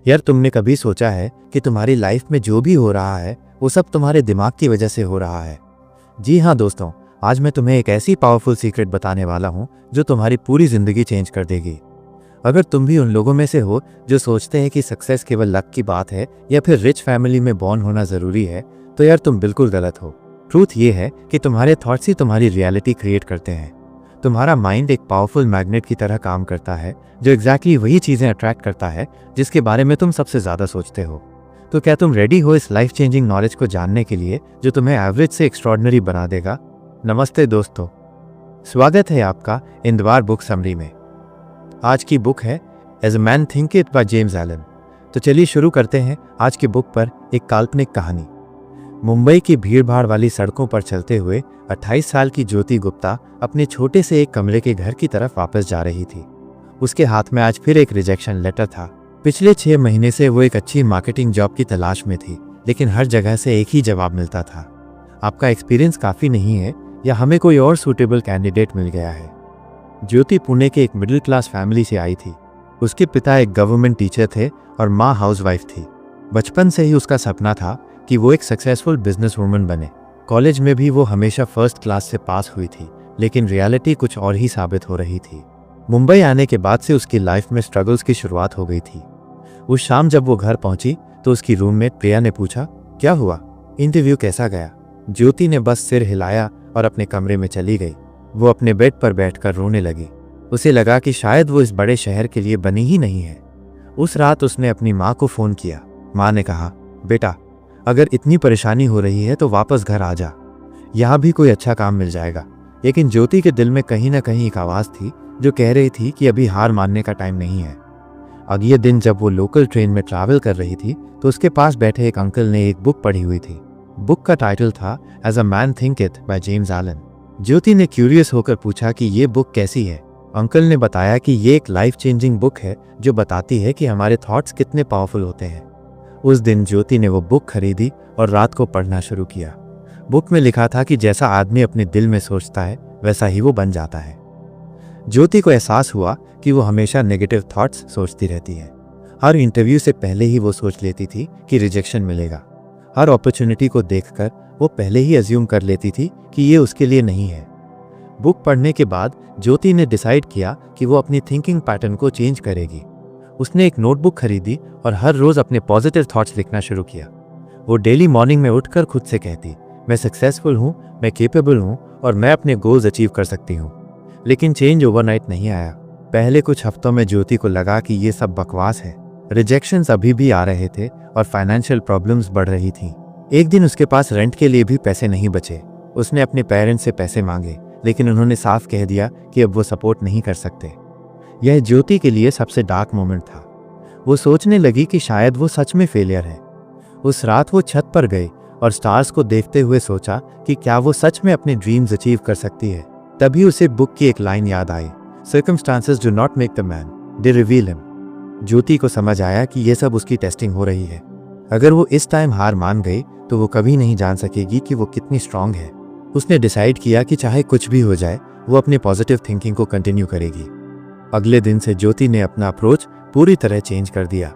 यार, तुमने कभी सोचा है कि तुम्हारी लाइफ में जो भी हो रहा है वो सब तुम्हारे दिमाग की वजह से हो रहा है? जी हाँ दोस्तों, आज मैं तुम्हें एक ऐसी पावरफुल सीक्रेट बताने वाला हूँ जो तुम्हारी पूरी जिंदगी चेंज कर देगी। अगर तुम भी उन लोगों में से हो जो सोचते हैं कि सक्सेस केवल लक की बात है या फिर रिच फैमिली में बॉर्न होना जरूरी है, तो यार तुम बिल्कुल गलत हो। ट्रूथ ये है कि तुम्हारे थॉट्स ही तुम्हारी रियलिटी क्रिएट करते हैं। तुम्हारा माइंड एक पावरफुल मैग्नेट की तरह काम करता है जो एग्जैक्टली वही चीजें अट्रैक्ट करता है जिसके बारे में तुम सबसे ज्यादा सोचते हो। तो क्या तुम रेडी हो इस लाइफ चेंजिंग नॉलेज को जानने के लिए जो तुम्हें एवरेज से एक्स्ट्रॉर्डिनरी बना देगा? नमस्ते दोस्तों, स्वागत है आपका इंदवार बुक समरी में। आज की बुक है as a man think it by James Allen. तो चलिए शुरू करते हैं आज की बुक पर एक काल्पनिक कहानी। मुंबई की भीड़भाड़ वाली सड़कों पर चलते हुए 28 साल की ज्योति गुप्ता अपने छोटे से एक कमरे के घर की तरफ वापस जा रही थी। उसके हाथ में आज फिर एक रिजेक्शन लेटर था। पिछले 6 महीने से वो एक अच्छी मार्केटिंग जॉब की तलाश में थी, लेकिन हर जगह से एक ही जवाब मिलता था, आपका एक्सपीरियंस काफ़ी नहीं है या हमें कोई और सूटेबल कैंडिडेट मिल गया है। ज्योति पुणे के एक मिडिल क्लास फैमिली से आई थी। उसके पिता एक गवर्नमेंट टीचर थे और माँ हाउसवाइफ थी। बचपन से ही उसका सपना था कि वो एक सक्सेसफुल बिजनेस वूमन बने। कॉलेज में भी वो हमेशा फर्स्ट क्लास से पास हुई थी, लेकिन रियलिटी कुछ और ही साबित हो रही थी। मुंबई आने के बाद से उसकी लाइफ में स्ट्रगल्स की शुरुआत हो गई थी। उस शाम जब वो घर पहुंची तो उसकी रूममेट प्रिया ने पूछा, क्या हुआ, इंटरव्यू कैसा गया? ज्योति ने बस सिर हिलाया और अपने कमरे में चली गई। वो अपने बेड पर बैठकर रोने लगी। उसे लगा कि शायद वो इस बड़े शहर के लिए बनी ही नहीं है। उस रात उसने अपनी माँ को फ़ोन किया। माँ ने कहा, बेटा, अगर इतनी परेशानी हो रही है तो वापस घर आ जा, यहाँ भी कोई अच्छा काम मिल जाएगा। लेकिन ज्योति के दिल में कहीं ना कहीं एक आवाज़ थी जो कह रही थी कि अभी हार मानने का टाइम नहीं है। अगले दिन जब वो लोकल ट्रेन में ट्रैवल कर रही थी तो उसके पास बैठे एक अंकल ने एक बुक पढ़ी हुई थी। बुक का टाइटल था as a man think it by James Allen. Jyoti ने क्यूरियस होकर पूछा कि ये बुक कैसी है। अंकल ने बताया कि ये एक लाइफ चेंजिंग बुक है जो बताती है कि हमारे थॉट्स कितने पावरफुल होते हैं। उस दिन ज्योति ने वो बुक खरीदी और रात को पढ़ना शुरू किया। बुक में लिखा था कि जैसा आदमी अपने दिल में सोचता है वैसा ही वो बन जाता है। ज्योति को एहसास हुआ कि वो हमेशा नेगेटिव थॉट्स सोचती रहती है। हर इंटरव्यू से पहले ही वो सोच लेती थी कि रिजेक्शन मिलेगा। हर अपॉर्चुनिटी को देखकर वो पहले ही अज्यूम कर लेती थी कि ये उसके लिए नहीं है। बुक पढ़ने के बाद ज्योति ने डिसाइड किया कि वो अपनी थिंकिंग पैटर्न को चेंज करेगी। उसने एक नोटबुक खरीदी और हर रोज अपने पॉजिटिव थॉट्स लिखना शुरू किया। वो डेली मॉर्निंग में उठकर खुद से कहती, मैं सक्सेसफुल हूँ, मैं केपेबल हूँ और मैं अपने गोल्स अचीव कर सकती हूँ। लेकिन चेंज ओवरनाइट नहीं आया। पहले कुछ हफ्तों में ज्योति को लगा कि ये सब बकवास है। रिजेक्शंस अभी भी आ रहे थे और फाइनेंशियल प्रॉब्लम्स बढ़ रही थीं। एक दिन उसके पास रेंट के लिए भी पैसे नहीं बचे। उसने अपने पेरेंट्स से पैसे मांगे, लेकिन उन्होंने साफ कह दिया कि अब वो सपोर्ट नहीं कर सकते। यह ज्योति के लिए सबसे डार्क मोमेंट था। वो सोचने लगी कि शायद वो सच में फेलियर है। उस रात वो छत पर गई और स्टार्स को देखते हुए सोचा कि क्या वो सच में अपने ड्रीम्स अचीव कर सकती है। तभी उसे बुक की एक लाइन याद आई, circumstances do not make the man, they reveal him. Jyoti को समझ आया कि ये सब उसकी टेस्टिंग हो रही है। अगर वो इस टाइम हार मान गई तो वो कभी नहीं जान सकेगी कि वो कितनी स्ट्रांग है। उसने डिसाइड किया कि चाहे कुछ भी हो जाए वो अपने पॉजिटिव थिंकिंग को कंटिन्यू करेगी। अगले दिन से ज्योति ने अपना अप्रोच पूरी तरह चेंज कर दिया।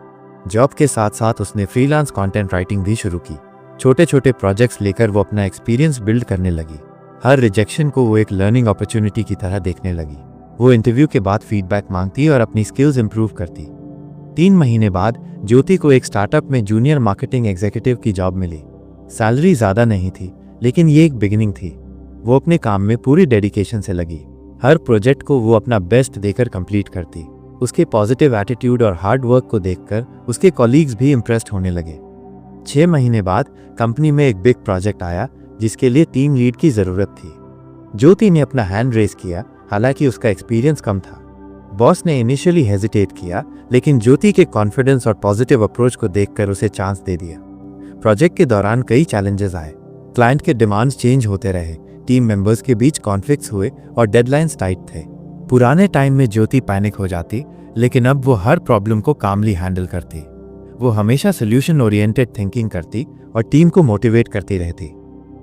जॉब के साथ साथ उसने फ्रीलांस कंटेंट राइटिंग भी शुरू की। छोटे छोटे प्रोजेक्ट्स लेकर वो अपना एक्सपीरियंस बिल्ड करने लगी। हर रिजेक्शन को वो एक लर्निंग अपॉर्चुनिटी की तरह देखने लगी। वो इंटरव्यू के बाद फीडबैक मांगती और अपनी स्किल्स इंप्रूव करती। 3 महीने बाद ज्योति को एक स्टार्टअप में जूनियर मार्केटिंग एग्जीक्यूटिव की जॉब मिली। सैलरी ज़्यादा नहीं थी, लेकिन ये एक बिगिनिंग थी। वो अपने काम में पूरी डेडिकेशन से लगी। हर प्रोजेक्ट को वो अपना बेस्ट देकर कंप्लीट करती। उसके पॉजिटिव एटीट्यूड और हार्ड वर्क को देखकर उसके कॉलीग्स भी इम्प्रेस्ड होने लगे। 6 महीने बाद कंपनी में एक बिग प्रोजेक्ट आया जिसके लिए टीम लीड की ज़रूरत थी। ज्योति ने अपना हैंड रेस किया, हालांकि उसका एक्सपीरियंस कम था। बॉस ने इनिशियली हेजिटेट किया, लेकिन ज्योति के कॉन्फिडेंस और पॉजिटिव अप्रोच को देखकर उसे चांस दे दिया। प्रोजेक्ट के दौरान कई चैलेंजेस आए। क्लाइंट के डिमांड्स चेंज होते रहे, टीम मेंबर्स के बीच कॉन्फ्लिक्ट्स हुए और डेडलाइंस टाइट थे। पुराने टाइम में ज्योति पैनिक हो जाती, लेकिन अब वो हर प्रॉब्लम को कामली हैंडल करती। वो हमेशा सोल्यूशन ओरिएंटेड थिंकिंग करती और टीम को मोटिवेट करती रहती।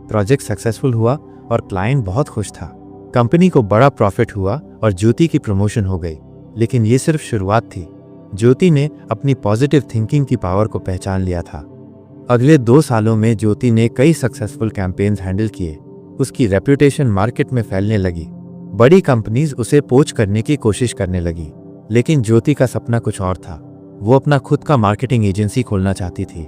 प्रोजेक्ट सक्सेसफुल हुआ और क्लाइंट बहुत खुश था। कंपनी को बड़ा प्रॉफिट हुआ और ज्योति की प्रमोशन हो गई। लेकिन ये सिर्फ शुरुआत थी। ज्योति ने अपनी पॉजिटिव थिंकिंग की पावर को पहचान लिया था। अगले 2 सालों में ज्योति ने कई सक्सेसफुल कैंपेन्स हैंडल किए। उसकी रेप्यूटेशन मार्केट में फैलने लगी। बड़ी कंपनीज उसे पोच करने की कोशिश करने लगी। लेकिन ज्योति का सपना कुछ और था। वो अपना खुद का मार्केटिंग एजेंसी खोलना चाहती थी।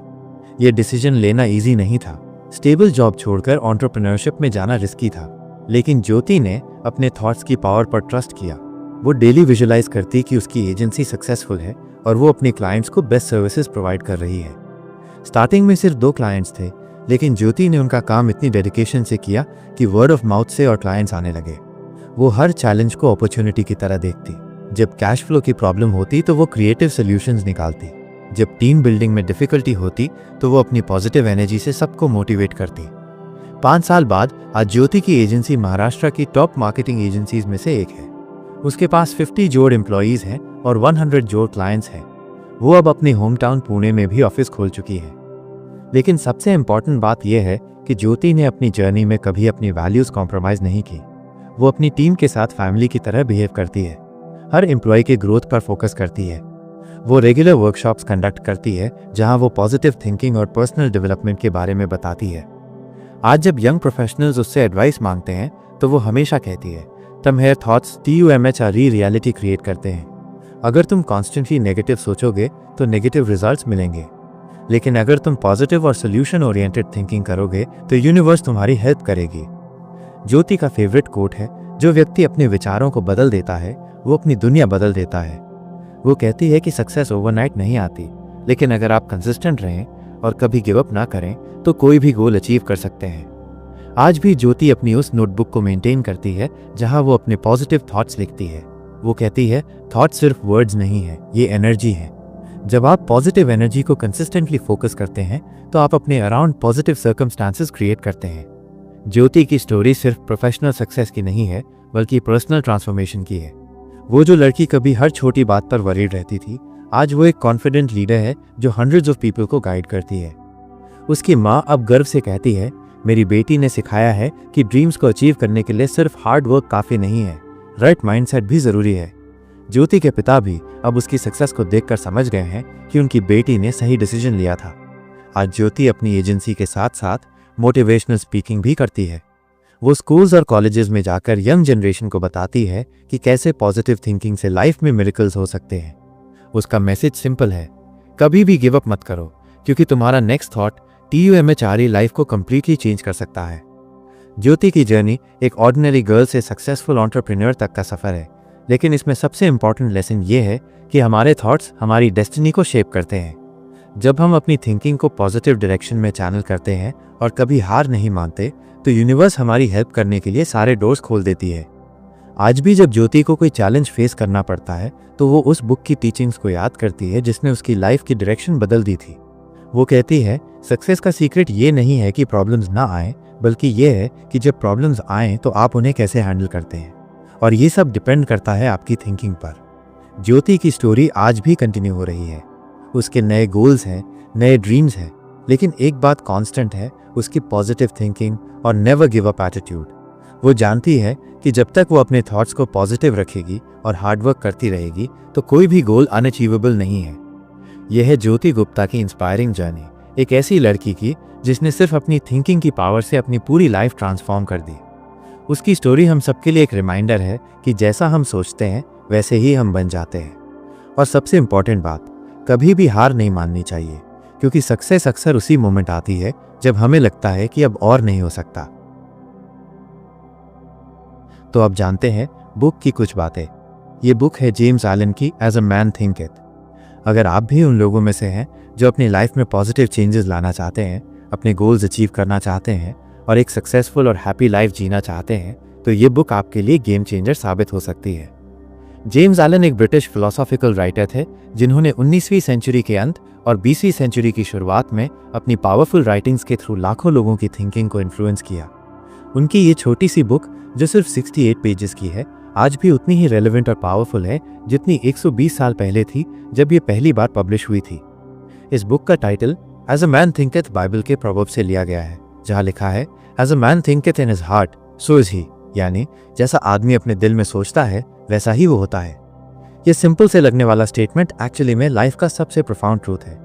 ये डिसीजन लेना इजी नहीं था। स्टेबल जॉब छोड़कर एंटरप्रेन्योरशिप में जाना रिस्की था। लेकिन ज्योति ने अपने थॉट्स की पावर पर ट्रस्ट किया। वो डेली विजुलाइज करती कि उसकी एजेंसी सक्सेसफुल है और वो अपने क्लाइंट्स को बेस्ट सर्विसेज प्रोवाइड कर रही है। स्टार्टिंग में सिर्फ 2 क्लाइंट्स थे, लेकिन ज्योति ने उनका काम इतनी डेडिकेशन से किया कि वर्ड ऑफ माउथ से और क्लाइंट्स आने लगे। वो हर चैलेंज को अपॉर्चुनिटी की तरह देखती। जब कैश फ्लो की प्रॉब्लम होती तो वो क्रिएटिव सॉल्यूशंस निकालती। जब टीम बिल्डिंग में डिफिकल्टी होती तो वो अपनी पॉजिटिव एनर्जी से सबको मोटिवेट करती। 5 साल बाद आज ज्योति की एजेंसी महाराष्ट्र की टॉप मार्केटिंग एजेंसीज में से एक है। उसके पास 50 जोड़ एम्प्लॉयज हैं और 100 जोड़ क्लाइंट्स हैं। वो अब अपने होम टाउन पुणे में भी ऑफिस खोल चुकी है। लेकिन सबसे इम्पॉर्टेंट बात यह है कि ज्योति ने अपनी जर्नी में कभी अपनी वैल्यूज कॉम्प्रोमाइज नहीं की। वो अपनी टीम के साथ फैमिली की तरह बिहेव करती है। हर एम्प्लॉय के ग्रोथ पर फोकस करती है। वो रेगुलर वर्कशॉप्स कंडक्ट करती है जहां वो पॉजिटिव थिंकिंग और पर्सनल डेवलपमेंट के बारे में बताती है। आज जब यंग प्रोफेशनल्स उससे एडवाइस मांगते हैं तो वो हमेशा कहती है, तुम्हारे थॉट्स TUMHRE रियलिटी क्रिएट करते हैं। अगर तुम कॉन्स्टेंटली नेगेटिव सोचोगे तो नेगेटिव रिजल्ट्स मिलेंगे, लेकिन अगर तुम पॉजिटिव और सोल्यूशन ओरिएंटेड थिंकिंग करोगे तो यूनिवर्स तुम्हारी हेल्प करेगी। ज्योति का फेवरेट कोट है, जो व्यक्ति अपने विचारों को बदल देता है वो अपनी दुनिया बदल देता है। वो कहती है कि सक्सेस ओवरनाइट नहीं आती, लेकिन अगर आप कंसिस्टेंट रहें और कभी गिव अप ना करें तो कोई भी गोल अचीव कर सकते हैं। आज भी ज्योति अपनी उस नोटबुक को मेंटेन करती है जहां वो अपने पॉजिटिव थॉट्स लिखती है। वो कहती है, थॉट्स सिर्फ वर्ड्स नहीं है, ये एनर्जी है। जब आप पॉजिटिव एनर्जी को कंसिस्टेंटली फोकस करते हैं तो आप अपने अराउंड पॉजिटिव सर्कमस्टांसेस क्रिएट करते हैं। ज्योति की स्टोरी सिर्फ प्रोफेशनल सक्सेस की नहीं है, बल्कि पर्सनल ट्रांसफॉर्मेशन की है। वो जो लड़की कभी हर छोटी बात पर वरीड रहती थी, आज वो एक कॉन्फिडेंट लीडर है जो हंड्रेड्स ऑफ पीपल को गाइड करती है। उसकी माँ अब गर्व से कहती है, मेरी बेटी ने सिखाया है कि ड्रीम्स को अचीव करने के लिए सिर्फ हार्ड वर्क काफ़ी नहीं है, राइट माइंडसेट भी ज़रूरी है। ज्योति के पिता भी अब उसकी सक्सेस को देखकर समझ गए हैं कि उनकी बेटी ने सही डिसीजन लिया था। आज ज्योति अपनी एजेंसी के साथ साथ मोटिवेशनल स्पीकिंग भी करती है। वो स्कूल्स और कॉलेजेस में जाकर यंग जनरेशन को बताती है कि कैसे पॉजिटिव थिंकिंग से लाइफ में मिरेकल्स हो सकते हैं। उसका मैसेज सिंपल है, कभी भी गिव अप मत करो, क्योंकि तुम्हारा नेक्स्ट थॉट TUMHRE लाइफ को कंप्लीटली चेंज कर सकता है। ज्योति की जर्नी एक ऑर्डिनरी गर्ल से सक्सेसफुल एंटरप्रेन्योर तक का सफर है, लेकिन इसमें सबसे इंपॉर्टेंट लेसन ये है कि हमारे थॉट्स हमारी डेस्टिनी को शेप करते हैं। जब हम अपनी थिंकिंग को पॉजिटिव डायरेक्शन में चैनल करते हैं और कभी हार नहीं मानते तो यूनिवर्स हमारी हेल्प करने के लिए सारे डोर्स खोल देती है। आज भी जब ज्योति को कोई चैलेंज फेस करना पड़ता है तो वो उस बुक की टीचिंग्स को याद करती है जिसने उसकी लाइफ की डायरेक्शन बदल दी थी। वो कहती है, सक्सेस का सीक्रेट ये नहीं है कि प्रॉब्लम्स ना आए, बल्कि ये है कि जब प्रॉब्लम्स आएँ तो आप उन्हें कैसे हैंडल करते हैं, और ये सब डिपेंड करता है आपकी थिंकिंग पर। ज्योति की स्टोरी आज भी कंटिन्यू हो रही है। उसके नए गोल्स हैं, नए ड्रीम्स हैं, लेकिन एक बात कांस्टेंट है, उसकी पॉजिटिव थिंकिंग और नेवर गिव अप एटीट्यूड। वो जानती है कि जब तक वो अपने थॉट्स को पॉजिटिव रखेगी और हार्डवर्क करती रहेगी तो कोई भी गोल अनअचीवेबल नहीं है। यह है ज्योति गुप्ता की इंस्पायरिंग जर्नी, एक ऐसी लड़की की जिसने सिर्फ अपनी थिंकिंग की पावर से अपनी पूरी लाइफ ट्रांसफॉर्म कर दी। उसकी स्टोरी हम सबके लिए एक रिमाइंडर है कि जैसा हम सोचते हैं वैसे ही हम बन जाते हैं। और सबसे इम्पॉर्टेंट बात, कभी भी हार नहीं माननी चाहिए, क्योंकि सक्सेस अक्सर उसी मोमेंट आती है जब हमें लगता है कि अब और नहीं हो सकता। तो अब जानते हैं बुक की कुछ बातें। ये बुक है जेम्स एलन की एज अ मैन थिंकeth। अगर आप भी उन लोगों में से हैं जो अपनी लाइफ में पॉजिटिव चेंजेस लाना चाहते हैं, अपने गोल्स अचीव करना चाहते हैं और एक सक्सेसफुल और हैप्पी लाइफ जीना चाहते हैं, तो ये बुक आपके लिए गेम चेंजर साबित हो सकती है। जेम्स एलन एक ब्रिटिश फिलोसॉफिकल राइटर थे जिन्होंने 19वीं सेंचुरी के अंत और 20वीं सेंचुरी की शुरुआत में अपनी पावरफुल राइटिंग्स के थ्रू लाखों लोगों की थिंकिंग को इन्फ्लुएंस किया। उनकी ये छोटी सी बुक जो सिर्फ 68 पेजेस की है, आज भी उतनी ही रेलेवेंट और पावरफुल है जितनी 120 साल पहले थी जब ये पहली बार पब्लिश हुई थी। इस बुक का title as a man thinketh Bible के प्रोवर्ब से लिया गया है, जहाँ लिखा है, as a man thinketh in his heart so is he, यानी जैसा आदमी अपने दिल में सोचता है वैसा ही वो होता है। ये सिंपल से लगने वाला स्टेटमेंट एक्चुअली में लाइफ का सबसे प्रोफाउंड ट्रूथ है।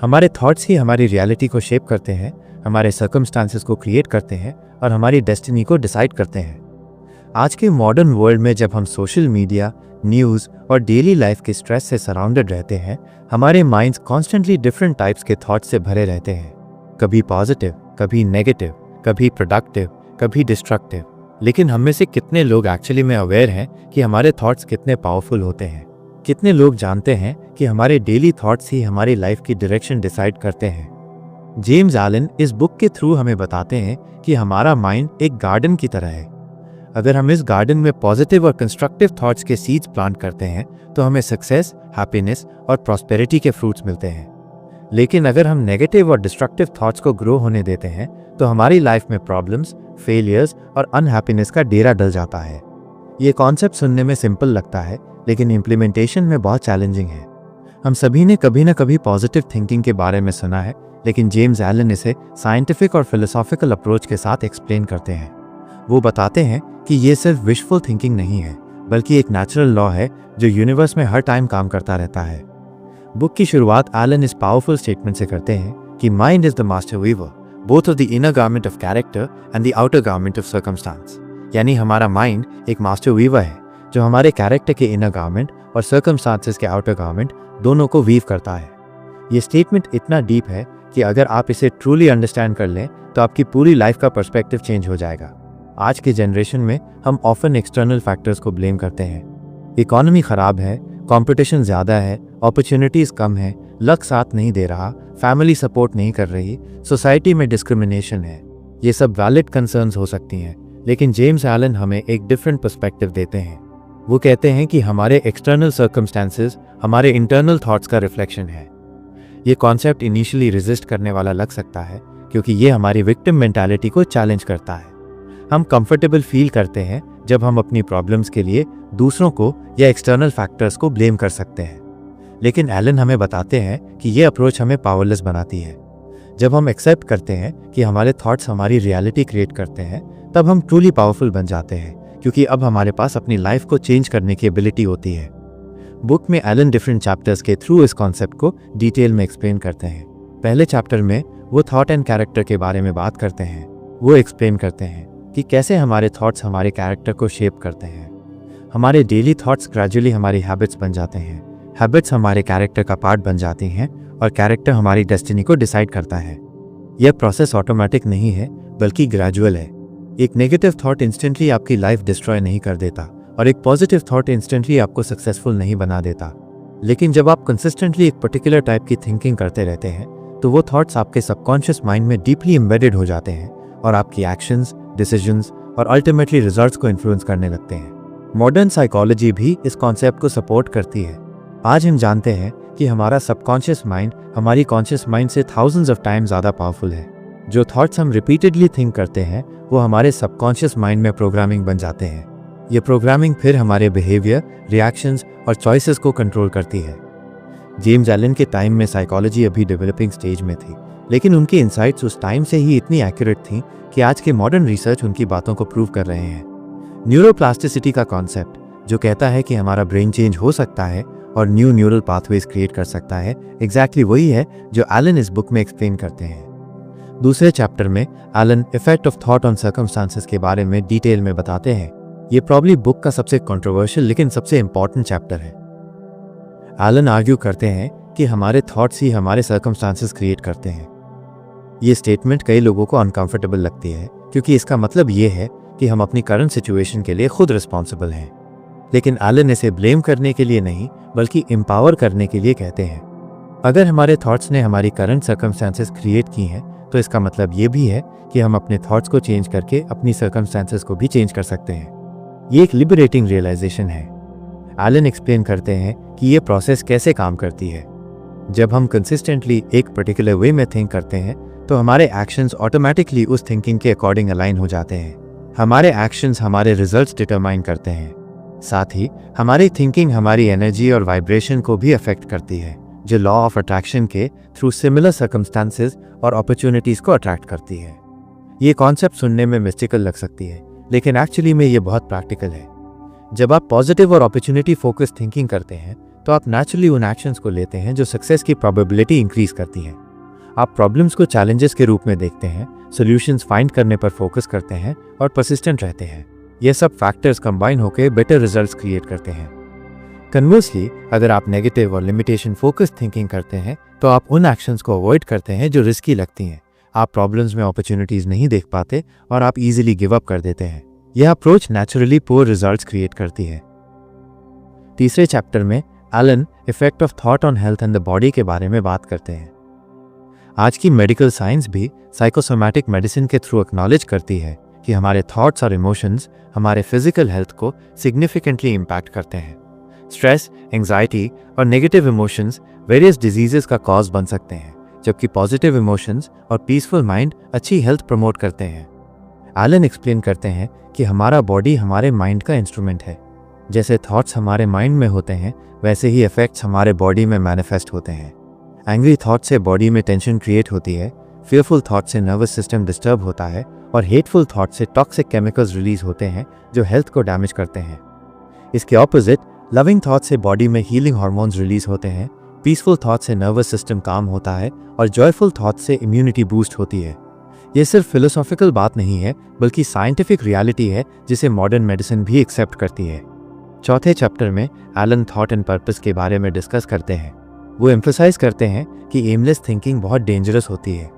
हमारे थॉट्स ही हमारी रियलिटी को शेप करते हैं, हमारे सर्कमस्टांसेस को क्रिएट करते हैं और हमारी डेस्टिनी को डिसाइड करते हैं। आज के मॉडर्न वर्ल्ड में जब हम सोशल मीडिया, न्यूज़ और डेली लाइफ के स्ट्रेस से सराउंडेड रहते हैं, हमारे माइंड्स कॉन्स्टेंटली डिफरेंट टाइप्स के थॉट्स से भरे रहते हैं। कभी पॉजिटिव, कभी नेगेटिव, कभी प्रोडक्टिव, कभी डिस्ट्रक्टिव। लेकिन हम में से कितने लोग एक्चुअली में अवेयर हैं कि हमारे थॉट्स कितने पावरफुल होते हैं? कितने लोग जानते हैं कि हमारे डेली थॉट्स ही हमारी लाइफ की डायरेक्शन डिसाइड करते हैं? जेम्स एलन इस बुक के थ्रू हमें बताते हैं कि हमारा माइंड एक गार्डन की तरह है। अगर हम इस गार्डन में पॉजिटिव और कंस्ट्रक्टिव थॉट्स के सीड्स प्लांट करते हैं तो हमें सक्सेस, हैप्पीनेस और प्रॉस्पेरिटी के फ्रूट्स मिलते हैं। लेकिन अगर हम नेगेटिव और डिस्ट्रक्टिव थॉट्स को ग्रो होने देते हैं तो हमारी लाइफ में प्रॉब्लम्स, फेलियर्स और अनहैप्पीनेस का डेरा डल जाता है। ये कॉन्सेप्ट सुनने में सिंपल लगता है, लेकिन इम्प्लीमेंटेशन में बहुत चैलेंजिंग है। हम सभी ने कभी ना कभी पॉजिटिव थिंकिंग के बारे में सुना है, लेकिन जेम्स एलन इसे साइंटिफिक और फिलोसॉफिकल अप्रोच के साथ एक्सप्लेन करते हैं। वो बताते हैं कि ये सिर्फ विशफुल थिंकिंग नहीं है, बल्कि एक नेचुरल लॉ है जो यूनिवर्स में हर टाइम काम करता रहता है। बुक की शुरुआत एलन इस पावरफुल स्टेटमेंट से करते हैं कि mind is the master weaver, both of the inner garment of character and the outer garment of circumstance. यानी हमारा माइंड एक मास्टर वीवर है जो हमारे कैरेक्टर के इनर गारमेंट और सर्कमस्टांसेस के आउटर गारमेंट दोनों को वीव करता है। ये स्टेटमेंट इतना डीप है कि अगर आप इसे ट्रूली अंडरस्टैंड कर लें तो आपकी पूरी लाइफ का पर्सपेक्टिव चेंज हो जाएगा। आज के जनरेशन में हम ऑफन एक्सटर्नल फैक्टर्स को ब्लेम करते हैं। इकोनॉमी खराब है, कंपटीशन ज़्यादा है, अपॉर्चुनिटीज़ कम है, लक साथ नहीं दे रहा, फैमिली सपोर्ट नहीं कर रही, सोसाइटी में डिस्क्रिमिनेशन है। ये सब वैलिड कंसर्न्स हो सकती हैं, लेकिन जेम्स एलन हमें एक डिफरेंट पर्सपेक्टिव देते हैं। वो कहते हैं कि हमारे एक्सटर्नल सर्कमस्टेंसेस हमारे इंटरनल थॉट्स का रिफ्लेक्शन है। ये कॉन्सेप्ट इनिशियली रेजिस्ट करने वाला लग सकता है, क्योंकि ये हमारी विक्टिम मेंटालिटी को चैलेंज करता है। हम कंफर्टेबल फील करते हैं जब हम अपनी प्रॉब्लम्स के लिए दूसरों को या एक्सटर्नल फैक्टर्स को ब्लेम कर सकते हैं। लेकिन एलन हमें बताते हैं कि ये अप्रोच हमें पावरलेस बनाती है। जब हम एक्सेप्ट करते हैं कि हमारे थॉट्स हमारी रियलिटी क्रिएट करते हैं, तब हम ट्रूली पावरफुल बन जाते हैं, क्योंकि अब हमारे पास अपनी लाइफ को चेंज करने की एबिलिटी होती है। बुक में एलन डिफरेंट चैप्टर्स के थ्रू इस कॉन्सेप्ट को डिटेल में एक्सप्लेन करते हैं। पहले चैप्टर में वो थॉट एंड कैरेक्टर के बारे में बात करते हैं। वो एक्सप्लेन करते हैं कि कैसे हमारे थॉट्स हमारे कैरेक्टर को शेप करते हैं। हमारे डेली थॉट्स ग्रेजुअली हमारी हैबिट्स बन जाते हैं, हैबिट्स हमारे कैरेक्टर का पार्ट बन जाती हैं और कैरेक्टर हमारी डेस्टिनी को डिसाइड करता है। यह प्रोसेस ऑटोमेटिक नहीं है, बल्कि ग्रेजुअल है। एक नेगेटिव थॉट इंस्टेंटली आपकी लाइफ डिस्ट्रॉय नहीं कर देता और एक पॉजिटिव थॉट इंस्टेंटली आपको सक्सेसफुल नहीं बना देता। लेकिन जब आप कंसिस्टेंटली एक पर्टिकुलर टाइप की थिंकिंग करते रहते हैं तो वो थॉट्स आपके सबकॉन्शियस माइंड में डीपली एम्बेडेड हो जाते हैं और आपकी एक्शंस, डिसीजंस और अल्टीमेटली रिजल्ट्स को इन्फ्लुएंस करने लगते हैं। मॉडर्न साइकोलॉजी भी इस कॉन्सेप्ट को सपोर्ट करती है। आज हम जानते हैं कि हमारा सबकॉन्शियस माइंड हमारी कॉन्शियस माइंड से थाउजेंड्स ऑफ टाइम ज़्यादा पावरफुल है। जो थॉट्स हम रिपीटेडली थिंक करते हैं वो हमारे सबकॉन्शियस माइंड में प्रोग्रामिंग बन जाते हैं। ये प्रोग्रामिंग फिर हमारे बिहेवियर, रिएक्शंस और चॉइसेस को कंट्रोल करती है। जेम्स एलन के टाइम में साइकोलॉजी अभी डेवलपिंग स्टेज में थी, लेकिन उनकी इनसाइट्स उस टाइम से ही इतनी एक्यूरेट थी कि आज के मॉडर्न रिसर्च उनकी बातों को प्रूव कर रहे हैं। न्यूरोप्लास्टिसिटी का कॉन्सेप्ट, जो कहता है कि हमारा ब्रेन चेंज हो सकता है और न्यू न्यूरल पाथवेज क्रिएट कर सकता है, एग्जैक्टली वही है जो एलन इस बुक में एक्सप्लेन करते हैं। दूसरे चैप्टर में Allen effect of thought on circumstances के बारे में डिटेल में बताते हैं। ये प्रॉब्ली बुक का सबसे कंट्रोवर्शियल लेकिन सबसे इंपॉर्टेंट चैप्टर है। एलन आर्ग्यू करते हैं कि हमारे थॉट्स ही हमारे सर्कमस्टांसेस क्रिएट करते हैं। ये स्टेटमेंट कई लोगों को अनकंफर्टेबल लगती है, क्योंकि इसका मतलब ये है कि हम अपनी करंट सिचुएशन के लिए खुद रिस्पॉन्सिबल हैं। लेकिन एलन इसे ब्लेम करने के लिए नहीं, बल्कि एम्पावर करने के लिए कहते हैं। अगर हमारे थॉट्स ने हमारी करंट सर्कमस्टांसेस क्रिएट की हैं, तो इसका मतलब ये भी है कि हम अपने थॉट्स को चेंज करके अपनी सर्कमस्टांसेस को भी चेंज कर सकते हैं। ये एक लिबरेटिंग रियलाइजेशन है। एलन एक्सप्लेन करते हैं कि ये प्रोसेस कैसे काम करती है। जब हम कंसिस्टेंटली एक पर्टिकुलर वे में थिंक करते हैं तो हमारे एक्शंस ऑटोमेटिकली उस थिंकिंग के अकॉर्डिंग अलाइन हो जाते हैं। हमारे एक्शंस हमारे रिजल्ट्स डिटरमाइन करते हैं। साथ ही हमारी थिंकिंग हमारी एनर्जी और वाइब्रेशन को भी अफेक्ट करती है, जो लॉ ऑफ अट्रैक्शन के थ्रू सिमिलर सर्कमस्टांसेस और अपॉर्चुनिटीज को अट्रैक्ट करती है। ये कॉन्सेप्ट सुनने में मिस्टिकल लग सकती है, लेकिन एक्चुअली में ये बहुत प्रैक्टिकल है। जब आप पॉजिटिव और अपॉर्चुनिटी फोकस थिंकिंग करते हैं तो आप नेचुरली उन एक्शंस को लेते हैं जो सक्सेस की प्रोबेबिलिटी इंक्रीज करती है। आप प्रॉब्लम्स को चैलेंजेस के रूप में देखते हैं, सॉल्यूशंस फाइंड करने पर फोकस करते हैं और परसिस्टेंट रहते हैं। ये सब फैक्टर्स कंबाइन होकर बेटर रिजल्ट्स क्रिएट करते हैं। कन्वर्सली, अगर आप नेगेटिव और लिमिटेशन फोकस थिंकिंग करते हैं तो आप उन एक्शंस को अवॉइड करते हैं जो रिस्की लगती हैं। आप प्रॉब्लम्स में अपॉर्चुनिटीज नहीं देख पाते और आप इजीली गिव अप कर देते हैं। यह approach naturally poor results create करती है। तीसरे चैप्टर में Allen effect of thought on health and the body के बारे में बात करते हैं। आज की मेडिकल साइंस भी साइकोसोमैटिक मेडिसिन के थ्रू एक्नॉलेज करती है कि हमारे थॉट्स और इमोशंस हमारे फिजिकल हेल्थ को सिग्निफिकेंटली इम्पैक्ट करते हैं। स्ट्रेस, एंजाइटी और नेगेटिव इमोशंस वेरियस डिजीजेस का कॉज बन सकते हैं, जबकि पॉजिटिव इमोशंस और पीसफुल माइंड अच्छी हेल्थ प्रमोट करते हैं। एलन एक्सप्लेन करते हैं कि हमारा बॉडी हमारे माइंड का इंस्ट्रूमेंट है। जैसे थॉट्स हमारे माइंड में होते हैं, वैसे ही इफेक्ट्स हमारे बॉडी में मैनिफेस्ट होते हैं। एंग्री थॉट से बॉडी में टेंशन क्रिएट होती है, fearful थॉट से नर्वस सिस्टम डिस्टर्ब होता है और हेटफुल थॉट से टॉक्सिक केमिकल्स रिलीज होते हैं जो हेल्थ को डैमेज करते हैं। इसके ऑपोजिट लविंग थॉट से बॉडी में हीलिंग हार्मोन्स रिलीज होते हैं, पीसफुल थॉट से नर्वस सिस्टम काम होता है और जॉयफुल थॉट से इम्यूनिटी बूस्ट होती है। ये सिर्फ फिलोसॉफिकल बात नहीं है, बल्कि साइंटिफिक रियलिटी है जिसे मॉडर्न मेडिसिन भी एक्सेप्ट करती है। चौथे चैप्टर में एलन थॉट एंड पर्पस के बारे में डिस्कस करते हैं। वो एम्फसाइज करते हैं कि एमलेस थिंकिंग बहुत डेंजरस होती है।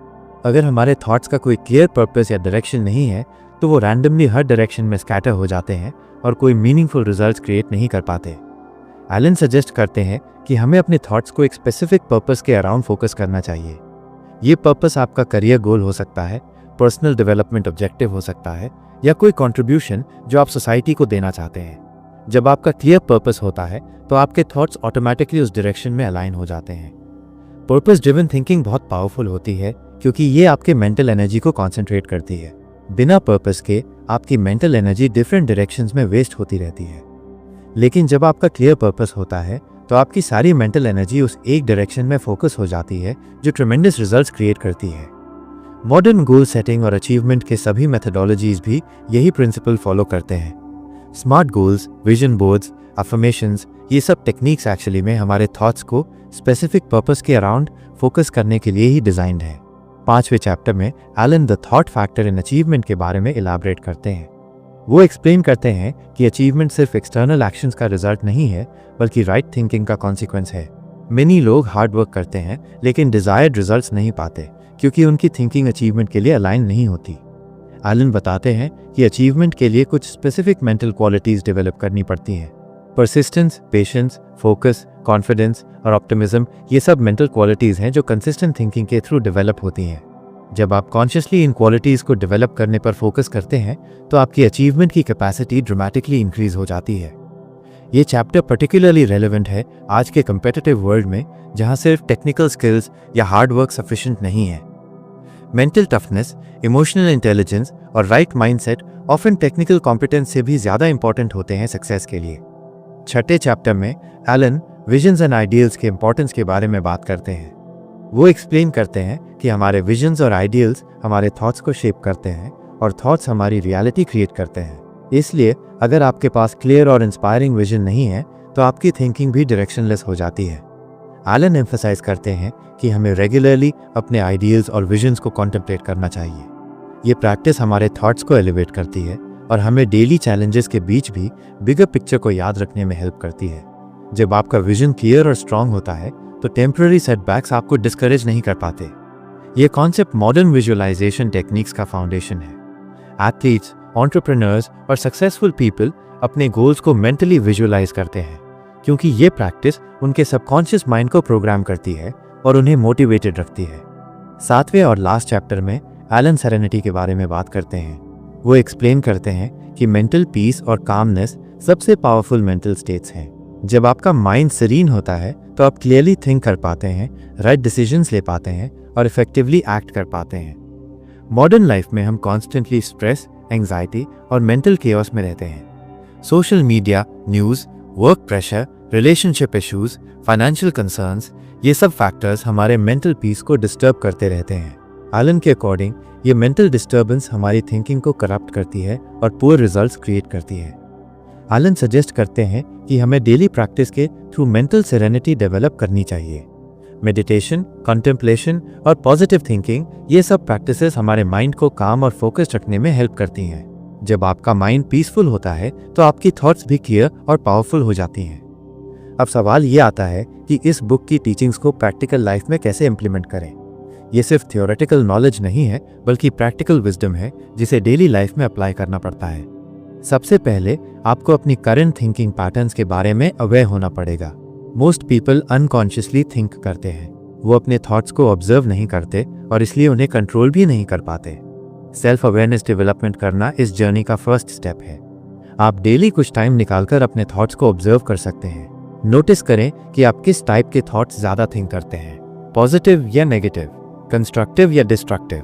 अगर हमारे थॉट्स का कोई क्लियर पर्पस या डायरेक्शन नहीं है तो वो रैंडमली हर डायरेक्शन में स्कैटर हो जाते हैं और कोई मीनिंगफुल रिजल्ट्स क्रिएट नहीं कर पाते। एलन सजेस्ट करते हैं कि हमें अपने थॉट्स को एक स्पेसिफिक पर्पस के अराउंड फोकस करना चाहिए। ये पर्पस आपका करियर गोल हो सकता है, पर्सनल डेवलपमेंट ऑब्जेक्टिव हो सकता है, या कोई कंट्रीब्यूशन जो आप सोसाइटी को देना चाहते हैं। जब आपका क्लियर पर्पस होता है तो आपके थॉट्स ऑटोमेटिकली उस डायरेक्शन में अलाइन हो जाते हैं। पर्पस ड्रिवन थिंकिंग बहुत पावरफुल होती है क्योंकि ये आपके मेंटल एनर्जी को कॉन्सेंट्रेट करती है। बिना पर्पस के आपकी मेंटल एनर्जी डिफरेंट डायरेक्शंस में वेस्ट होती रहती है। लेकिन जब आपका क्लियर पर्पस होता है तो आपकी सारी मेंटल एनर्जी उस एक डायरेक्शन में फोकस हो जाती है जो ट्रेमेंडस रिजल्ट्स क्रिएट करती है। मॉडर्न गोल सेटिंग और अचीवमेंट के सभी मेथडोलॉजीज भी यही प्रिंसिपल फॉलो करते हैं। Smart goals, vision boards, affirmations, ये सब टेक्निक्स एक्चुअली में हमारे थॉट्स को स्पेसिफिक पर्पस के अराउंड फोकस करने के लिए ही डिजाइंड है। पांचवें चैप्टर में Allen the thought factor in achievement के बारे में इलाबरेट करते हैं। वो एक्सप्लेन करते हैं कि अचीवमेंट सिर्फ एक्सटर्नल एक्शंस का रिजल्ट नहीं है, बल्कि राइट थिंकिंग का कॉन्सिक्वेंस है। मेनी लोग हार्ड वर्क करते हैं लेकिन डिजायर्ड रिजल्ट्स नहीं पाते क्योंकि उनकी थिंकिंग अचीवमेंट के लिए अलाइन नहीं होती। एलन बताते हैं कि अचीवमेंट के लिए कुछ स्पेसिफिक मेंटल क्वालिटीज डेवलप करनी पड़ती हैं। परसिस्टेंस, पेशेंस, फोकस, कॉन्फिडेंस और ऑप्टिमिज्म, ये सब मेंटल क्वालिटीज हैं जो कंसिस्टेंट थिंकिंग के थ्रू डेवलप होती हैं। जब आप कॉन्शियसली इन क्वालिटीज को डेवलप करने पर फोकस करते हैं तो आपकी अचीवमेंट की कैपेसिटी ड्रामेटिकली इंक्रीज हो जाती है। ये चैप्टर पर्टिकुलरली रेलेवेंट है आज के कम्पिटिटिव वर्ल्ड में, जहां सिर्फ टेक्निकल स्किल्स या हार्ड वर्क सफिशिएंट नहीं है। मेंटल टफनेस, इमोशनल इंटेलिजेंस और right mindset often technical competence से भी ज्यादा इंपॉर्टेंट होते हैं सक्सेस के लिए। छठे चैप्टर में एलन विजन्स एंड आइडियल्स के इंपॉर्टेंस के बारे में बात करते हैं। वो एक्सप्लेन करते हैं कि हमारे विजन्स और आइडियल्स हमारे थॉट्स को शेप करते हैं और थॉट्स हमारी रियलिटी क्रिएट करते हैं। इसलिए अगर आपके पास क्लियर और इंस्पायरिंग विजन नहीं है तो आपकी थिंकिंग भी डायरेक्शनलेस हो जाती है। एलन एम्फसाइज करते हैं कि हमें रेगुलरली अपने आइडियल्स और विजन्स को कॉन्टेम्पलेट करना चाहिए। ये प्रैक्टिस हमारे थॉट्स को एलिवेट करती है और हमें डेली चैलेंजेस के बीच भी बिगर पिक्चर को याद रखने में हेल्प करती है। जब आपका विजन क्लियर और स्ट्रांग होता है तो टेम्पररी सेटबैक्स आपको डिस्करेज नहीं कर पाते। ये कॉन्सेप्ट मॉडर्न विजुअलाइजेशन टेक्निक्स का फाउंडेशन है। एथलीट्स, एंटरप्रेन्योर्स और सक्सेसफुल पीपल अपने गोल्स को मेंटली विजुअलाइज करते हैं क्योंकि ये प्रैक्टिस उनके सबकॉन्शियस माइंड को प्रोग्राम करती है और उन्हें मोटिवेटेड रखती है। सातवें और लास्ट चैप्टर में एलन सेरेनिटी के बारे में बात करते हैं। वो एक्सप्लेन करते हैं कि मेंटल पीस और कामनेस सबसे पावरफुल मेंटल स्टेट्स हैं। जब आपका माइंड सीरीन होता है तो आप क्लियरली थिंक कर पाते हैं, राइट डिसीजंस ले पाते हैं और इफेक्टिवली एक्ट कर पाते हैं। मॉडर्न लाइफ में हम कॉन्स्टेंटली स्ट्रेस, एंजाइटी और मेंटल केओस में रहते हैं। Social media, news, work pressure, relationship issues, financial concerns, ये सब फैक्टर्स हमारे मेंटल पीस को डिस्टर्ब करते रहते हैं। एलन के अकॉर्डिंग ये मेंटल डिस्टर्बेंस हमारी थिंकिंग को करप्ट करती है और पुअर रिजल्ट्स क्रिएट करती है। एलन सजेस्ट करते हैं कि हमें डेली प्रैक्टिस के थ्रू मेंटल सेरेनिटी डेवलप करनी चाहिए। मेडिटेशन, कंटेम्पलेशन और पॉजिटिव थिंकिंग, ये सब प्रैक्टिसेस हमारे माइंड को काम और फोकस्ड रखने में हेल्प करती हैं। जब आपका माइंड पीसफुल होता है तो आपकी थॉट्स भी क्लियर और पावरफुल हो जाती हैं। अब सवाल ये आता है कि इस बुक की टीचिंग्स को प्रैक्टिकल लाइफ में कैसे इम्प्लीमेंट करें। ये सिर्फ थियोरेटिकल नॉलेज नहीं है, बल्कि प्रैक्टिकल विजडम है जिसे डेली लाइफ में अप्लाई करना पड़ता है। सबसे पहले आपको अपनी करंट थिंकिंग पैटर्न्स के बारे में अवेयर होना पड़ेगा। मोस्ट पीपल अनकॉन्शियसली थिंक करते हैं। वो अपने थॉट्स को ऑब्जर्व नहीं करते और इसलिए उन्हें कंट्रोल भी नहीं कर पाते। सेल्फ अवेयरनेस डेवलपमेंट करना इस जर्नी का फर्स्ट स्टेप है। आप डेली कुछ टाइम निकालकर अपने थॉट्स को ऑब्जर्व कर सकते हैं। नोटिस करें कि आप किस टाइप के थॉट्स ज़्यादा थिंक करते हैं, पॉजिटिव या नेगेटिव, कंस्ट्रक्टिव या डिस्ट्रक्टिव,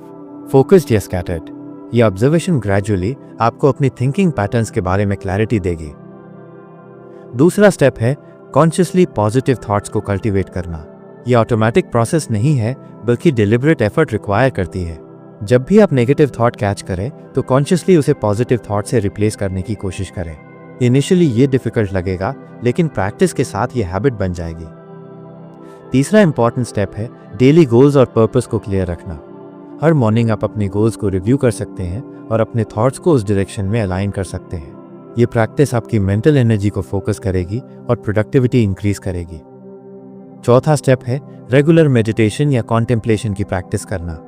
फोकस्ड या स्कैटर्ड। यह ऑब्जर्वेशन ग्रेजुअली आपको अपनी थिंकिंग पैटर्न्स के बारे में क्लैरिटी देगी। दूसरा स्टेप है कॉन्शियसली पॉजिटिव थॉट्स को कल्टीवेट करना। यह ऑटोमेटिक प्रोसेस नहीं है, बल्कि डिलिबरेट एफर्ट रिक्वायर करती है। जब भी आप नेगेटिव थॉट कैच करें तो कॉन्शियसली उसे पॉजिटिव थॉट से रिप्लेस करने की कोशिश करें। इनिशियली ये डिफिकल्ट लगेगा, लेकिन प्रैक्टिस के साथ ये हैबिट बन जाएगी। तीसरा इंपॉर्टेंट स्टेप है डेली गोल्स और पर्पस को क्लियर रखना। हर मॉर्निंग आप अपने गोल्स को रिव्यू कर सकते हैं और अपने थॉट्स को उस डायरेक्शन में अलाइन कर सकते हैं। ये प्रैक्टिस आपकी मेंटल एनर्जी को फोकस करेगी और प्रोडक्टिविटी इंक्रीज करेगी। चौथा स्टेप है रेगुलर मेडिटेशन या कॉन्टेम्पलेशन की प्रैक्टिस करना।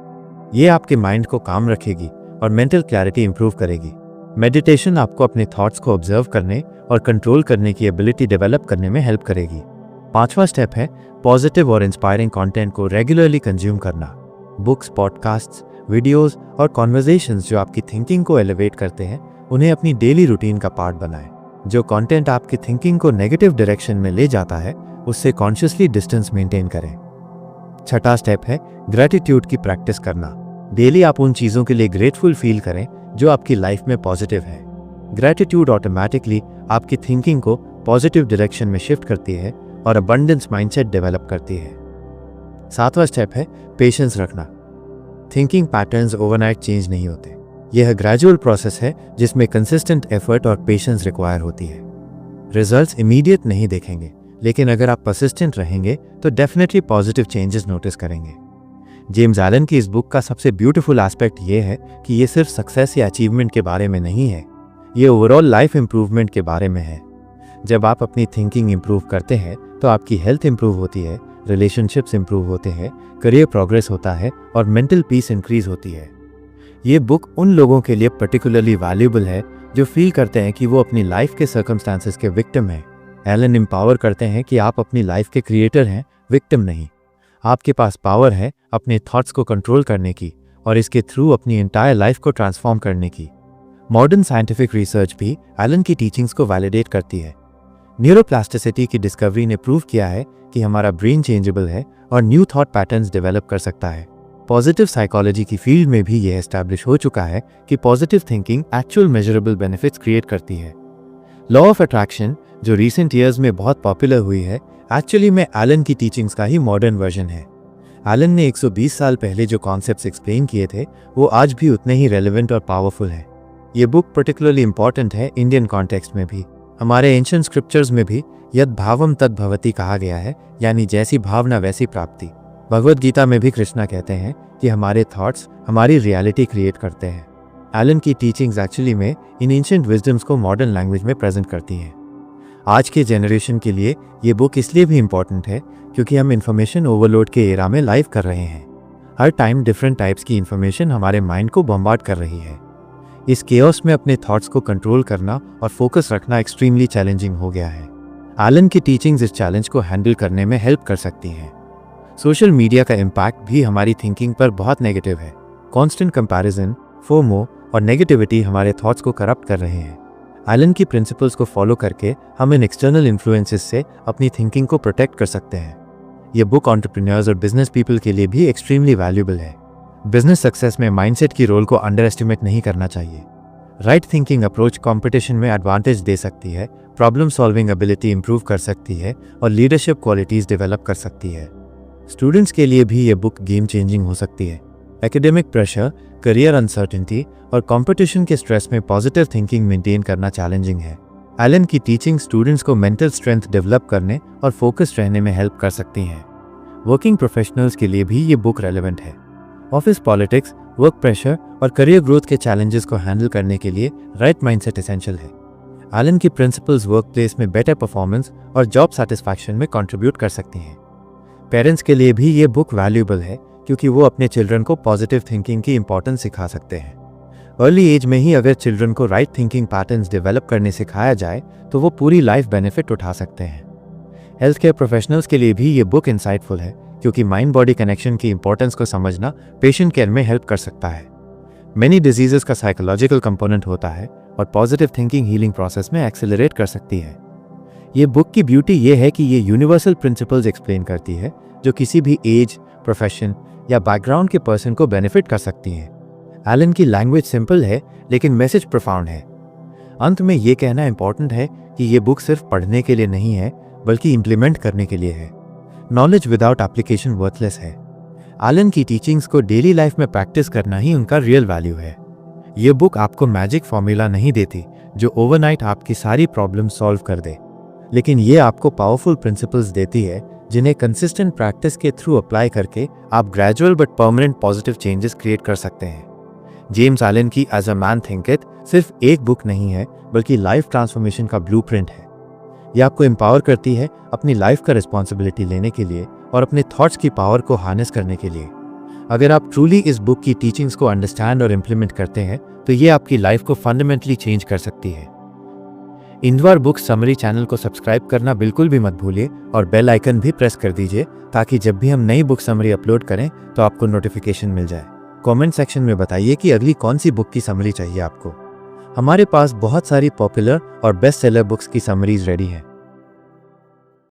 ये आपके माइंड को काम रखेगी और मेंटल क्लैरिटी इंप्रूव करेगी। मेडिटेशन आपको अपने थॉट्स को ऑब्जर्व करने और कंट्रोल करने की एबिलिटी डेवलप करने में हेल्प करेगी। पांचवा स्टेप है पॉजिटिव और इंस्पायरिंग कंटेंट को रेगुलरली कंज्यूम करना। बुक्स, पॉडकास्ट्स, वीडियोस और कॉन्वर्सेशंस जो आपकी थिंकिंग को एलिवेट करते हैं, उन्हें अपनी डेली रूटीन का पार्ट बनाएं। जो कंटेंट आपकी थिंकिंग को नेगेटिव डायरेक्शन में ले जाता है, उससे कॉन्शियसली डिस्टेंस मेंटेन करें। छठा स्टेप है ग्रैटिट्यूड की प्रैक्टिस करना। डेली आप उन चीज़ों के लिए ग्रेटफुल फील करें जो आपकी लाइफ में पॉजिटिव है। ग्रैटिट्यूड ऑटोमेटिकली आपकी थिंकिंग को पॉजिटिव डायरेक्शन में शिफ्ट करती है और अबंडेंस माइंडसेट डेवलप करती है। सातवां स्टेप है पेशेंस रखना। थिंकिंग पैटर्न्स ओवरनाइट चेंज नहीं होते। यह ग्रेजुअल प्रोसेस है जिसमें कंसिस्टेंट एफर्ट और पेशेंस रिक्वायर होती है। रिजल्ट्स इमीडिएट नहीं देखेंगे, लेकिन अगर आप परसिस्टेंट रहेंगे तो डेफिनेटली पॉजिटिव चेंजेस नोटिस करेंगे। जेम्स एलन की इस बुक का सबसे ब्यूटीफुल एस्पेक्ट ये है कि ये सिर्फ सक्सेस या अचीवमेंट के बारे में नहीं है, ये ओवरऑल लाइफ इंप्रूवमेंट के बारे में है। जब आप अपनी थिंकिंग इंप्रूव करते हैं तो आपकी हेल्थ इंप्रूव होती है, रिलेशनशिप्स इंप्रूव होते हैं, करियर प्रोग्रेस होता है और मेंटल पीस इंक्रीज होती है। ये बुक उन लोगों के लिए पर्टिकुलरली वैल्यूएबल है जो फील करते हैं कि वो अपनी लाइफ के सर्कमस्टांसेस के विक्टिम हैं। एलन एम्पावर करते हैं कि आप अपनी लाइफ के क्रिएटर हैं, विक्टिम नहीं। आपके पास पावर है अपने थॉट्स को कंट्रोल करने की और इसके थ्रू अपनी एंटायर लाइफ को ट्रांसफॉर्म करने की। मॉडर्न साइंटिफिक रिसर्च भी एलन की टीचिंग्स को वैलिडेट करती है। न्यूरोप्लास्टिसिटी की डिस्कवरी ने प्रूव किया है कि हमारा ब्रेन चेंजेबल है और न्यू थॉट पैटर्न्स डेवलप कर सकता है। पॉजिटिव साइकोलॉजी की फील्ड में भी यह एस्टैब्लिश हो चुका है कि positive thinking actual measurable benefits create करती है। लॉ ऑफ अट्रैक्शन, जो रीसेंट ईयर्स में बहुत पॉपुलर हुई है, एक्चुअली में एलन की टीचिंग्स का ही मॉडर्न वर्जन है। एलन ने 120 साल पहले जो कॉन्सेप्ट्स एक्सप्लेन किए थे, वो आज भी उतने ही रेलेवेंट और पावरफुल है। ये बुक पर्टिकुलरली इंपॉर्टेंट है इंडियन कॉन्टेक्स्ट में भी। हमारे एंशिएंट स्क्रिप्चर्स में भी यद भावम तद भवति कहा गया है, यानी जैसी भावना वैसी प्राप्ति। भगवद गीता में भी कृष्णा कहते हैं कि हमारे थॉट्स हमारी रियलिटी क्रिएट करते हैं। एलन की टीचिंग्स एक्चुअली में इन एंशिएंट विजडम्स को मॉडर्न लैंग्वेज में प्रेजेंट करती हैं। आज के जनरेशन के लिए ये बुक इसलिए भी इम्पॉर्टेंट है क्योंकि हम इंफॉर्मेशन ओवरलोड के एरा में लाइव कर रहे हैं। हर टाइम डिफरेंट टाइप्स की इंफॉर्मेशन हमारे माइंड को बम्बार्ड कर रही है। इस केओस में अपने थॉट्स को कंट्रोल करना और फोकस रखना एक्सट्रीमली चैलेंजिंग हो गया है। एलन की टीचिंग्स इस चैलेंज को हैंडल करने में हेल्प कर सकती हैं। सोशल मीडिया का इम्पैक्ट भी हमारी थिंकिंग पर बहुत नेगेटिव है। कॉन्स्टेंट कंपैरिजन, फोमो और नेगेटिविटी हमारे थॉट्स को करप्ट कर रहे हैं। एलन की प्रिंसिपल्स को फॉलो करके हम इन एक्सटर्नल इन्फ्लुएंसेस से अपनी थिंकिंग को प्रोटेक्ट कर सकते हैं। ये बुक एंटरप्रेन्योर्स और बिजनेस पीपल के लिए भी एक्सट्रीमली वैल्यूएबल है। बिजनेस सक्सेस में माइंडसेट की रोल को अंडर एस्टिमेट नहीं करना चाहिए। राइट थिंकिंग अप्रोच कंपटीशन में एडवांटेज दे सकती है, प्रॉब्लम सॉल्विंग एबिलिटी इंप्रूव कर सकती है और लीडरशिप क्वालिटीज डेवलप कर सकती है। स्टूडेंट्स के लिए भी ये बुक गेम चेंजिंग हो सकती है। एकेडमिक प्रेशर, करियर अनसर्टेनिटी और कंपटीशन के स्ट्रेस में पॉजिटिव थिंकिंग मेंटेन करना चैलेंजिंग है। एलन की टीचिंग स्टूडेंट्स को मेंटल स्ट्रेंथ डेवलप करने और फोकस्ड रहने में हेल्प कर सकती हैं। वर्किंग प्रोफेशनल्स के लिए भी ये बुक रेलेवेंट है। ऑफिस पॉलिटिक्स, वर्क प्रेशर और करियर ग्रोथ के चैलेंजेस को हैंडल करने के लिए राइट माइंडसेट एसेंशियल है। एलन की प्रिंसिपल्स वर्क प्लेस में बेटर परफॉर्मेंस और जॉब सेटिस्फैक्शन में कंट्रीब्यूट कर सकती हैं। पेरेंट्स के लिए भी ये बुक वैल्यूएबल है क्योंकि वो अपने चिल्ड्रन को पॉजिटिव थिंकिंग की इंपॉर्टेंस सिखा सकते हैं। अर्ली एज में ही अगर चिल्ड्रन को राइट थिंकिंग पैटर्न्स डेवलप करने सिखाया जाए तो वो पूरी लाइफ बेनिफिट उठा सकते हैं। हेल्थ केयर प्रोफेशनल्स के लिए भी ये बुक इंसाइटफुल है क्योंकि माइंड बॉडी कनेक्शन की इंपॉर्टेंस को समझना पेशेंट केयर में हेल्प कर सकता है। मेनी डिजीजेस का साइकोलॉजिकल कंपोनेंट होता है और पॉजिटिव थिंकिंग हीलिंग प्रोसेस में एक्सेलरेट कर सकती है। ये बुक की ब्यूटी ये है कि ये यूनिवर्सल प्रिंसिपल्स एक्सप्लेन करती है जो किसी भी एज, प्रोफेशन या बैकग्राउंड के पर्सन को बेनिफिट कर सकती हैं। एलन की लैंग्वेज सिंपल है लेकिन मैसेज प्रोफाउंड है। अंत में ये कहना इंपॉर्टेंट है कि ये बुक सिर्फ पढ़ने के लिए नहीं है बल्कि इम्प्लीमेंट करने के लिए है। नॉलेज विदाउट एप्लीकेशन वर्थलेस है। एलन की टीचिंग्स को डेली लाइफ में प्रैक्टिस करना ही उनका रियल वैल्यू है। ये बुक आपको मैजिक फॉर्मूला नहीं देती जो ओवरनाइट आपकी सारी प्रॉब्लम सॉल्व कर दे, लेकिन ये आपको पावरफुल प्रिंसिपल्स देती है जिन्हें कंसिस्टेंट प्रैक्टिस के थ्रू अप्लाई करके आप gradual but permanent positive changes create कर सकते हैं। जेम्स एलन की as a man think it सिर्फ एक बुक नहीं है बल्कि लाइफ ट्रांसफॉर्मेशन का ब्लूप्रिंट है। ये आपको एम्पावर करती है अपनी लाइफ का रिस्पॉन्सिबिलिटी लेने के लिए और अपने थॉट्स की पावर को हार्नेस करने के लिए। अगर आप ट्रूली इस बुक की टीचिंग्स को अंडरस्टैंड और इम्प्लीमेंट करते हैं तो ये आपकी लाइफ को फंडामेंटली चेंज कर सकती है। इंदवार बुक समरी चैनल को सब्सक्राइब करना बिल्कुल भी मत भूलिए और बेल आइकन भी प्रेस कर दीजिए ताकि जब भी हम नई बुक समरी अपलोड करें तो आपको नोटिफिकेशन मिल जाए। कमेंट सेक्शन में बताइए कि अगली कौन सी बुक की समरी चाहिए आपको। हमारे पास बहुत सारी पॉपुलर और बेस्ट सेलर बुक्स की समरीज रेडी हैं।